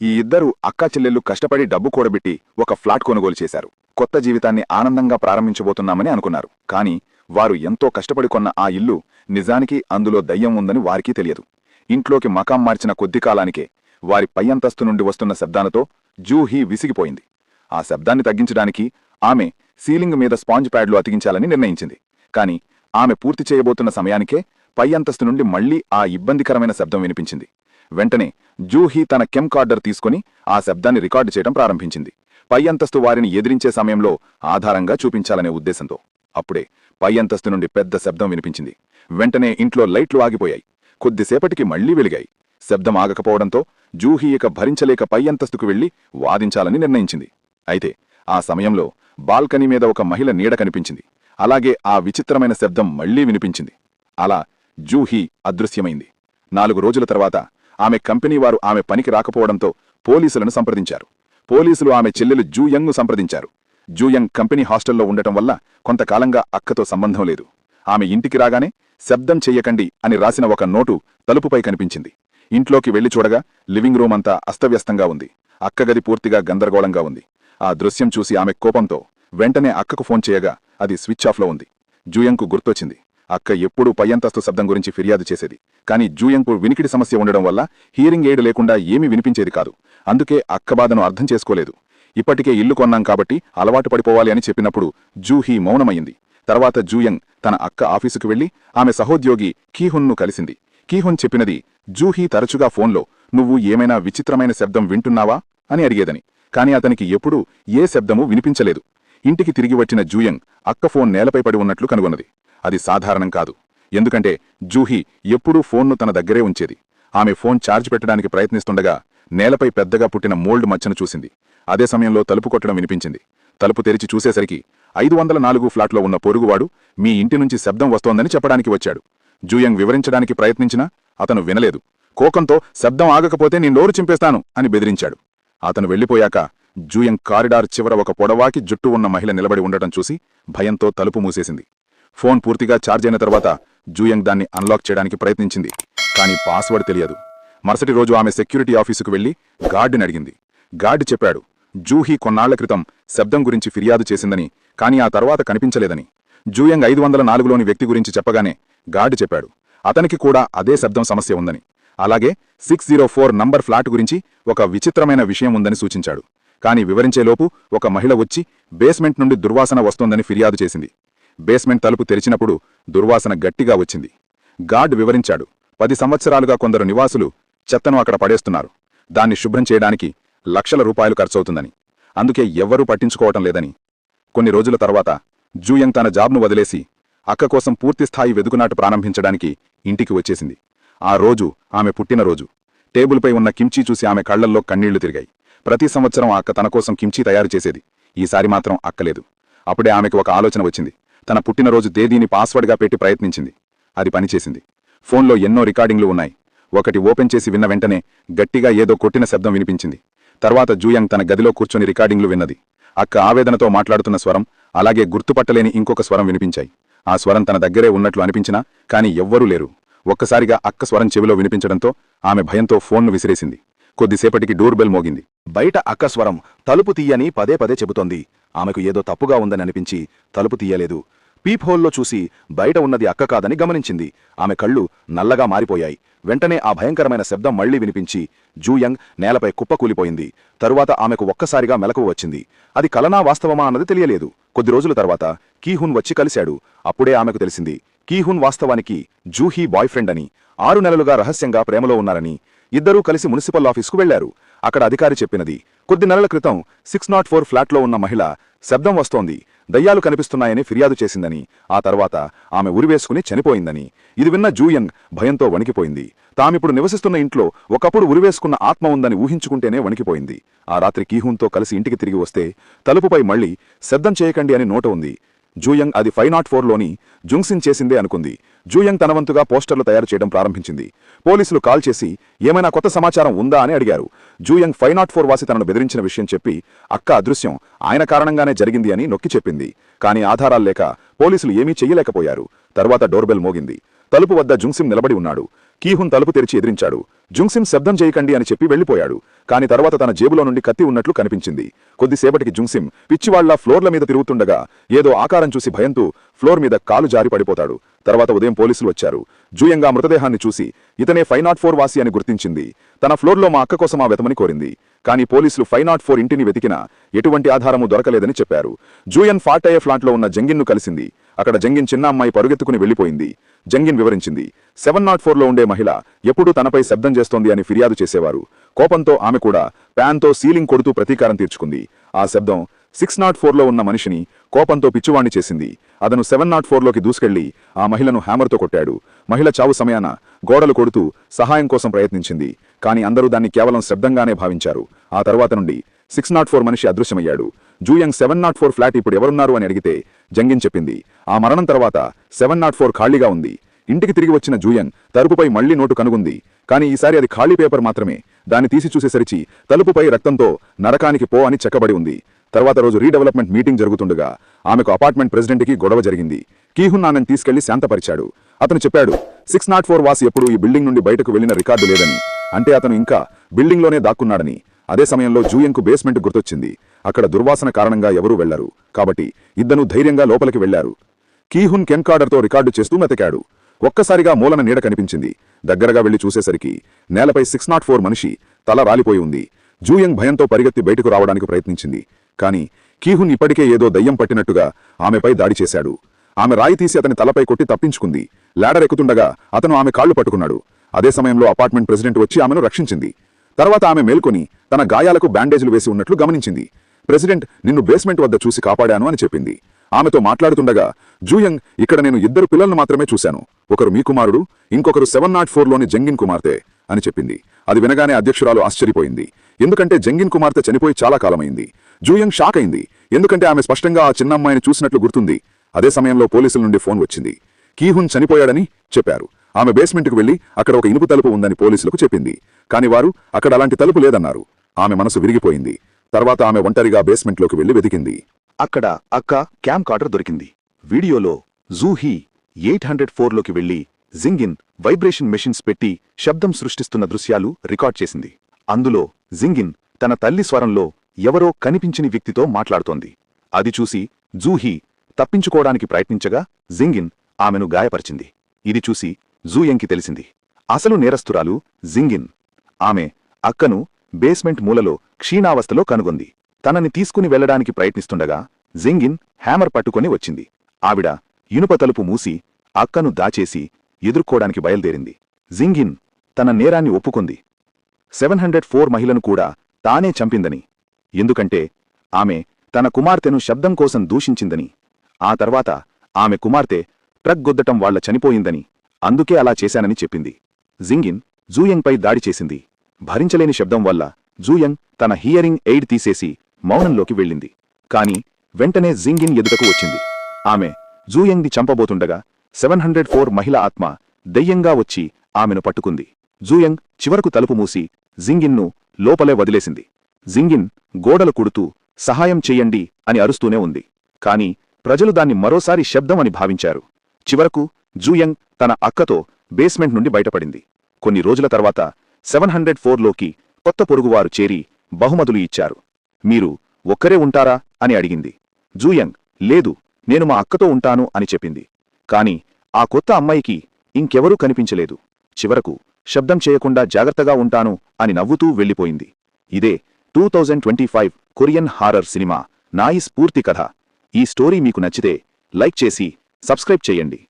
ఈ ఇద్దరు అక్కా చెల్లెళ్ళు కష్టపడి డబ్బు కూడబెట్టి ఒక ఫ్లాట్ కొనుగోలు చేశారు. కొత్త జీవితాన్ని ఆనందంగా ప్రారంభించబోతున్నామని అనుకున్నారు. కానీ వారు ఎంతో కష్టపడి కొన్న ఆ ఇల్లు నిజానికి అందులో దయ్యం ఉందని వారికీ తెలియదు. ఇంట్లోకి మకాం మార్చిన కొద్ది కాలానికే వారి పై అంతస్తు నుండి వస్తున్న శబ్దాలతో జూహీ విసిగిపోయింది. ఆ శబ్దాన్ని తగ్గించడానికి ఆమె సీలింగ్ మీద స్పాంజ్ ప్యాడ్లు అతికించాలని నిర్ణయించింది. కాని ఆమె పూర్తి చేయబోతున్న సమయానికే పై అంతస్తు నుండి మళ్లీ ఆ ఇబ్బందికరమైన శబ్దం వినిపించింది. వెంటనే జూహీ తన కెమ్కార్డర్ తీసుకుని ఆ శబ్దాన్ని రికార్డు చేయడం ప్రారంభించింది. పై అంతస్తు వారిని ఎదిరించే సమయంలో ఆధారంగా చూపించాలనే ఉద్దేశంతో. అప్పుడే పై అంతస్తు నుండి పెద్ద శబ్దం వినిపించింది. వెంటనే ఇంట్లో లైట్లు ఆగిపోయాయి. కొద్దిసేపటికి మళ్లీ వెలిగాయి. శబ్దం ఆగకపోవడంతో జూహీ ఇక భరించలేక పై అంతస్తుకు వెళ్లి వాదించాలని నిర్ణయించింది. అయితే ఆ సమయంలో బాల్కనీ మీద ఒక మహిళ నీడ కనిపించింది. అలాగే ఆ విచిత్రమైన శబ్దం మళ్లీ వినిపించింది. అలా జూహీ అదృశ్యమైంది. 4 రోజుల తర్వాత ఆమె కంపెనీ వారు ఆమె పనికి రాకపోవడంతో పోలీసులను సంప్రదించారు. పోలీసులు ఆమె చెల్లెలు జూయంగ్ను సంప్రదించారు. జూయంగ్ కంపెనీ హాస్టల్లో ఉండటం వల్ల కొంతకాలంగా అక్కతో సంబంధం లేదు. ఆమె ఇంటికి రాగానే శబ్దం చెయ్యకండి అని రాసిన ఒక నోటు తలుపుపై కనిపించింది. ఇంట్లోకి వెళ్లి చూడగా లివింగ్ రూమ్ అంతా అస్తవ్యస్తంగా ఉంది. అక్కగది పూర్తిగా గందరగోళంగా ఉంది. ఆ దృశ్యం చూసి ఆమె కోపంతో వెంటనే అక్కకు ఫోన్ చేయగా అది స్విచ్ ఆఫ్లో ఉంది. జూయంగ్కు గుర్తొచ్చింది. అక్క ఎప్పుడూ పై అంతస్తు శబ్దం గురించి ఫిర్యాదు చేసేది. కానీ జూయంగ్కు వినికిడి సమస్య ఉండడం వల్ల హీరింగ్ ఎయిడ్ లేకుండా ఏమీ వినిపించేది కాదు. అందుకే అక్క బాధను అర్థం చేసుకోలేదు. ఇప్పటికే ఇల్లు కొన్నాం కాబట్టి అలవాటు పడిపోవాలి అని చెప్పినప్పుడు జూహీ మౌనమయ్యింది. తర్వాత జూయంగ్ తన అక్క ఆఫీసుకు వెళ్లి ఆమె సహోద్యోగి కీహున్ను కలిసింది. కీహున్ చెప్పినది జూహీ తరచుగా ఫోన్లో నువ్వు ఏమైనా విచిత్రమైన శబ్దం వింటున్నావా అని అడిగేదని. కాని అతనికి ఎప్పుడూ ఏ శబ్దమూ వినిపించలేదు. ఇంటికి తిరిగి వచ్చిన జూయంగ్ అక్క ఫోన్ నేలపై పడి ఉన్నట్లు కనుగొన్నది. అది సాధారణం కాదు. ఎందుకంటే జూహీ ఎప్పుడూ ఫోన్ను తన దగ్గరే ఉంచేది. ఆమె ఫోన్ ఛార్జ్ పెట్టడానికి ప్రయత్నిస్తుండగా నేలపై పెద్దగా పుట్టిన మోల్డ్ మచ్చను చూసింది. అదే సమయంలో తలుపు కొట్టడం వినిపించింది. తలుపు తెరిచి చూసేసరికి 504 ఫ్లాట్లో ఉన్న పొరుగువాడు మీ ఇంటి నుంచి శబ్దం వస్తోందని చెప్పడానికి వచ్చాడు. జూయంగ్ వివరించడానికి ప్రయత్నించినా అతను వినలేదు. కోపంతో శబ్దం ఆగకపోతే నీ నోరు చింపేస్తాను అని బెదిరించాడు. అతను వెళ్లిపోయాక జూయంగ్ కారిడార్ చివర ఒక పొడవాకి జుట్టు ఉన్న మహిళ నిలబడి ఉండటం చూసి భయంతో తలుపు మూసేసింది. ఫోన్ పూర్తిగా ఛార్జ్ అయిన తర్వాత జూయంగ్ దాన్ని అన్లాక్ చేయడానికి ప్రయత్నించింది. కానీ పాస్వర్డ్ తెలియదు. మరుసటి రోజు ఆమె సెక్యూరిటీ ఆఫీసుకు వెళ్లి గార్డుని అడిగింది. గార్డు చెప్పాడు జూహీ కొన్నాళ్ల క్రితం శబ్దం గురించి ఫిర్యాదు చేసిందని, కానీ ఆ తర్వాత కనిపించలేదని. జూయంగ్ 504లోని వ్యక్తి గురించి చెప్పగానే గార్డు చెప్పాడు అతనికి కూడా అదే శబ్దం సమస్య ఉందని. అలాగే 604 నంబర్ ఫ్లాట్ గురించి ఒక విచిత్రమైన విషయం ఉందని సూచించాడు. కాని వివరించేలోపు ఒక మహిళ వచ్చి బేస్మెంట్ నుండి దుర్వాసన వస్తోందని ఫిర్యాదు చేసింది. బేస్మెంట్ తలుపు తెరిచినప్పుడు దుర్వాసన గట్టిగా వచ్చింది. గార్డ్ వివరించాడు 10 సంవత్సరాలుగా కొందరు నివాసులు చెత్తను అక్కడ పడేస్తున్నారు. దాన్ని శుభ్రం చేయడానికి లక్షల రూపాయలు ఖర్చవుతుందని. అందుకే ఎవ్వరూ పట్టించుకోవటం లేదని. కొన్ని రోజుల తర్వాత జూయంగ్ తన జాబ్ను వదిలేసి అక్క కోసం పూర్తిస్థాయి వెదుకునాటు ప్రారంభించడానికి ఇంటికి వచ్చేసింది. ఆ రోజు ఆమె పుట్టినరోజు. టేబుల్పై ఉన్న కిమ్చీ చూసి ఆమె కళ్లల్లో కన్నీళ్లు తిరిగాయి. ప్రతి సంవత్సరం అక్క తన కోసం కిమ్చీ తయారు చేసేది. ఈసారి మాత్రం అక్కలేదు. అప్పుడే ఆమెకు ఒక ఆలోచన వచ్చింది. తన పుట్టినరోజు తేదీని పాస్వర్డ్గా పెట్టి ప్రయత్నించింది. అది పనిచేసింది. ఫోన్లో ఎన్నో రికార్డింగ్లు ఉన్నాయి. ఒకటి ఓపెన్ చేసి విన్న వెంటనే గట్టిగా ఏదో కొట్టిన శబ్దం వినిపించింది. తర్వాత జూయంగ్ తన గదిలో కూర్చొని రికార్డింగ్లు విన్నది. అక్క ఆవేదనతో మాట్లాడుతున్న స్వరం, అలాగే గుర్తుపట్టలేని ఇంకొక స్వరం వినిపించాయి. ఆ స్వరం తన దగ్గరే ఉన్నట్లు అనిపించినా కానీ ఎవ్వరూ లేరు. ఒక్కసారిగా అక్క స్వరం చెవిలో వినిపించడంతో ఆమె భయంతో ఫోన్ను విసిరేసింది. కొద్దిసేపటికి డోర్ బెల్ మోగింది. బయట అక్క స్వరం తలుపు తీయని పదే పదే చెబుతోంది. ఆమెకు ఏదో తప్పుగా ఉందని అనిపించి తలుపు తీయలేదు. పీప్ హోల్లో చూసి బయట ఉన్నది అక్క కాదని గమనించింది. ఆమె కళ్ళు నల్లగా మారిపోయాయి. వెంటనే ఆ భయంకరమైన శబ్దం మళ్లీ వినిపించి జూయంగ్ నేలపై కుప్పకూలిపోయింది. తరువాత ఆమెకు ఒక్కసారిగా మెలకువ వచ్చింది. అది కలనా వాస్తవమా అన్నది తెలియలేదు. కొద్ది రోజుల తర్వాత కీహున్ వచ్చి కలిశాడు. అప్పుడే ఆమెకు తెలిసింది కీహున్ వాస్తవానికి జూహీ బాయ్ ఫ్రెండ్ అని. 6 నెలలుగా రహస్యంగా ప్రేమలో ఉన్నారని. ఇద్దరూ కలిసి మున్సిపల్ ఆఫీసుకు వెళ్లారు. అక్కడ అధికారి చెప్పినది కొద్ది నెలల క్రితం 604 ఫ్లాట్లో ఉన్న మహిళ శబ్దం వస్తోంది, దయ్యాలు కనిపిస్తున్నాయని ఫిర్యాదు చేసిందని. ఆ తర్వాత ఆమె ఉరివేసుకుని చనిపోయిందని. ఇది విన్న జూయంగ్ భయంతో వణికిపోయింది. తామిప్పుడు నివసిస్తున్న ఇంట్లో ఒకప్పుడు ఉరివేసుకున్న ఆత్మ ఉందని ఊహించుకుంటేనే వణికిపోయింది. ఆ రాత్రి కీహున్తో కలిసి ఇంటికి తిరిగి వస్తే తలుపుపై మళ్లీ శబ్దం చేయకండి అని నోట ఉంది. జూయంగ్ అది 504లోని జుంగ్సిన్ చేసిందే అనుకుంది. జూయంగ్ తనవంతుగా పోస్టర్లు తయారు చేయడం ప్రారంభించింది. పోలీసులు కాల్ చేసి ఏమైనా కొత్త సమాచారం ఉందా అని అడిగారు. జూయంగ్ 504 వాసి తనను బెదిరించిన విషయం చెప్పి అక్క అదృశ్యం ఆయన కారణంగానే జరిగింది అని నొక్కి చెప్పింది. కానీ ఆధారాలు లేక పోలీసులు ఏమీ చెయ్యలేకపోయారు. తర్వాత డోర్బెల్ మోగింది. తలుపు వద్ద జుంగ్సిన్ నిలబడి ఉన్నాడు. కీహున్ తలుపు తెరిచి ఎదిరించాడు. జుంగ్సిన్ శబ్దం చేయకండి అని చెప్పి వెళ్లిపోయాడు. కాని తర్వాత తన జేబులో నుండి కత్తి ఉన్నట్లు కనిపించింది. కొద్దిసేపటికి జుంగ్సిన్ పిచ్చివాళ్ల ఫ్లోర్ల మీద తిరుగుతుండగా ఏదో ఆకారం చూసి భయంతో ఫ్లోర్ మీద కాలు జారి పడిపోతాడు. తర్వాత ఉదయం పోలీసులు వచ్చారు. జూయంగా మృతదేహాన్ని చూసి ఇతనే 504 వాసి అని గుర్తించింది. తన ఫ్లోర్లో మా అక్క కోసం ఆ వెతమని కోరింది. కానీ పోలీసులు 504 ఇంటిని వెతికినా ఎటువంటి ఆధారము దొరకలేదని చెప్పారు. జూయన్ ఫాటయ్య ఫ్లాంట్లో ఉన్న జంగిన్ను కలిసింది. అక్కడ జంగిన్ చిన్న అమ్మాయి పరుగెత్తుకుని వెళ్లిపోయింది. జంగిన్ వివరించింది, 704లో ఉండే మహిళ ఎప్పుడూ తనపై శబ్దం చేస్తోంది అని ఫిర్యాదు చేసేవారు. కోపంతో ఆమె కూడా ప్యాన్తో సీలింగ్ కొడుతూ ప్రతీకారం తీర్చుకుంది. ఆ శబ్దం 604లో ఉన్న మనిషిని కోపంతో పిచ్చివాణ్ణి చేసింది. అతను 704లోకి దూసుకెళ్లి ఆ మహిళను హ్యామర్తో కొట్టాడు. మహిళ చావు సమయాన గోడలు కొడుతూ సహాయం కోసం ప్రయత్నించింది. కాని అందరూ దాన్ని కేవలం శబ్దంగానే భావించారు. ఆ తర్వాత నుండి 604 మనిషి అదృశ్యమయ్యాడు. జూయంగ్ 704 ఫ్లాట్ ఇప్పుడు ఎవరున్నారు అని అడిగితే జంగిన్ చెప్పింది. ఆ మరణం తర్వాత 704 ఖాళీగా ఉంది. ఇంటికి తిరిగి వచ్చిన జూయంగ్ తలుపుపై మళ్లీ నోటు కనుగొంది. కాని ఈసారి అది ఖాళీ పేపర్ మాత్రమే. దాన్ని తీసి చూసేసరికి తలుపుపై రక్తంతో నరకానికి పో అని చెక్కబడి ఉంది. తర్వాత రోజు రీడెవలప్మెంట్ మీటింగ్ జరుగుతుండగా ఆమెకు అపార్ట్మెంట్ ప్రెసిడెంట్కి గొడవ జరిగింది. కీహున్ ఆమెను తీసుకెళ్లి శాంతపరిచాడు. అతను చెప్పాడు, 604 వాసి ఎప్పుడూ ఈ బిల్డింగ్ నుండి బయటకు వెళ్లిన రికార్డు లేదని, అంటే అతను ఇంకా బిల్డింగ్లోనే దాక్కున్నాడని. అదే సమయంలో జూయంగ్కు బేస్మెంట్ గుర్తొచ్చింది. అక్కడ దుర్వాసన కారణంగా ఎవరూ వెళ్లరు. కాబట్టి ఇద్దరూ ధైర్యంగా లోపలికి వెళ్లారు. కీహున్ కెన్కార్డర్తో రికార్డు చేస్తూ వెతికాడు. ఒక్కసారిగా మూలన నీడ కనిపించింది. దగ్గరగా వెళ్లి చూసేసరికి నేలపై 604 మనిషి తల రాలిపోయి ఉంది. జూయంగ్ భయంతో పరిగెత్తి బయటకు రావడానికి ప్రయత్నించింది. కాని కీహున్ ఇప్పటికే ఏదో దయ్యం పట్టినట్టుగా ఆమెపై దాడి చేశాడు. ఆమె రాయి తీసి అతని తలపై కొట్టి తప్పించుకుంది. లాడర్ ఎక్కుతుండగా అతను ఆమె కాళ్లు పట్టుకున్నాడు. అదే సమయంలో అపార్ట్మెంట్ ప్రెసిడెంట్ వచ్చి ఆమెను రక్షించింది. తర్వాత ఆమె మేల్కొని తన గాయాలకు బ్యాండేజీలు వేసి ఉన్నట్లు గమనించింది. ప్రెసిడెంట్ నిన్ను బేస్మెంట్ వద్ద చూసి కాపాడాను అని చెప్పింది. ఆమెతో మాట్లాడుతుండగా జూయంగ్, ఇక్కడ నేను 2 పిల్లలను మాత్రమే చూశాను. ఒకరు మీ కుమారుడు, ఇంకొకరు 704లోని జంగిన్ కుమార్తె అని చెప్పింది. అది వినగానే అధ్యక్షురాలు ఆశ్చర్యపోయింది. ఎందుకంటే జంగిన్ కుమార్తె చనిపోయి చాలా కాలమైంది. జూయంగ్ షాక్ అయింది. ఎందుకంటే ఆమె స్పష్టంగా ఆ చిన్న అమ్మాయిని చూసినట్లు గుర్తుంది. అదే సమయంలో పోలీసుల నుండి ఫోన్ వచ్చింది. కీహున్ చనిపోయాడని చెప్పారు. ఆమె బేస్మెంట్కు వెళ్లి అక్కడ ఒక ఇనుపు తలుపు ఉందని పోలీసులకు చెప్పింది. కాని వారు అక్కడ అలాంటి తలుపు లేదన్నారు. ఆమె మనసు విరిగిపోయింది. తర్వాత ఆమె ఒంటరిగా బేస్మెంట్లోకి వెళ్లి వెతికింది. అక్కడ అక్క క్యామ్ కార్డర్ దొరికింది. వీడియోలో జూహీ 804లోకి వెళ్లి జింగిన్ వైబ్రేషన్ మెషిన్స్ పెట్టి శబ్దం సృష్టిస్తున్న దృశ్యాలు రికార్డ్ చేసింది. అందులో జింగిన్ తన తల్లి స్వరంలో ఎవరో కనిపించని వ్యక్తితో మాట్లాడుతోంది. అది చూసి జూహీ తప్పించుకోవడానికి ప్రయత్నించగా జింగిన్ ఆమెను గాయపరిచింది. ఇది చూసి జూయంగ్కి తెలిసింది, అసలు నేరస్తురాలు జింగిన్. ఆమె అక్కను బేస్మెంట్ మూలలో క్షీణావస్థలో కనుగొంది. తనని తీసుకుని వెళ్లడానికి ప్రయత్నిస్తుండగా జింగిన్ హ్యామర్ పట్టుకొని వచ్చింది. ఆవిడ ఇనుప తలుపు మూసి అక్కను దాచేసి ఎదుర్కోడానికి బయల్దేరింది. జింగిన్ తన నేరాన్ని ఒప్పుకుంది. 704 మహిళను కూడా తానే చంపిందని, ఎందుకంటే ఆమె తన కుమార్తెను శబ్దం కోసం దూషించిందని. ఆ తర్వాత ఆమె కుమార్తె ట్రక్ గుద్దటం వాళ్ల చనిపోయిందని, అందుకే అలా చేశానని చెప్పింది. జింగిన్ జూయంగ్పై దాడి చేసింది. భరించలేని శబ్దం వల్ల జూయంగ్ తన హియరింగ్ ఎయిడ్ తీసేసి మౌనంలోకి వెళ్ళింది. కాని వెంటనే జింగిన్ ఎదుటకు వచ్చింది. ఆమె జూయంగ్ని చంపబోతుండగా 704 మహిళ ఆత్మ దెయ్యంగా వచ్చి ఆమెను పట్టుకుంది. జూయంగ్ చివరకు తలుపు మూసి జింగిన్ను లోపలే వదిలేసింది. జింగిన్ గోడలు కుడుతూ సహాయం చెయ్యండి అని అరుస్తూనే ఉంది. కాని ప్రజలు దాన్ని మరోసారి శబ్దం అని భావించారు. చివరకు జూయంగ్ తన అక్కతో బేస్మెంట్ నుండి బయటపడింది. కొన్ని రోజుల తర్వాత 704లోకి కొత్త పొరుగువారు చేరి బహుమతులు ఇచ్చారు. మీరు ఒక్కరే ఉంటారా అని అడిగింది. జూయంగ్, లేదు, నేను మా అక్కతో ఉంటాను అని చెప్పింది. కాని ఆ కొత్త అమ్మాయికి ఇంకెవరూ కనిపించలేదు. చివరకు శబ్దం చేయకుండా జాగ్రత్తగా ఉంటాను అని నవ్వుతూ వెళ్లిపోయింది. ఇదే 2025 కొరియన్ హారర్ సినిమా నాయిస్ పూర్తి కథ. ఈ స్టోరీ మీకు నచ్చితే లైక్ చేసి సబ్స్క్రైబ్ చేయండి.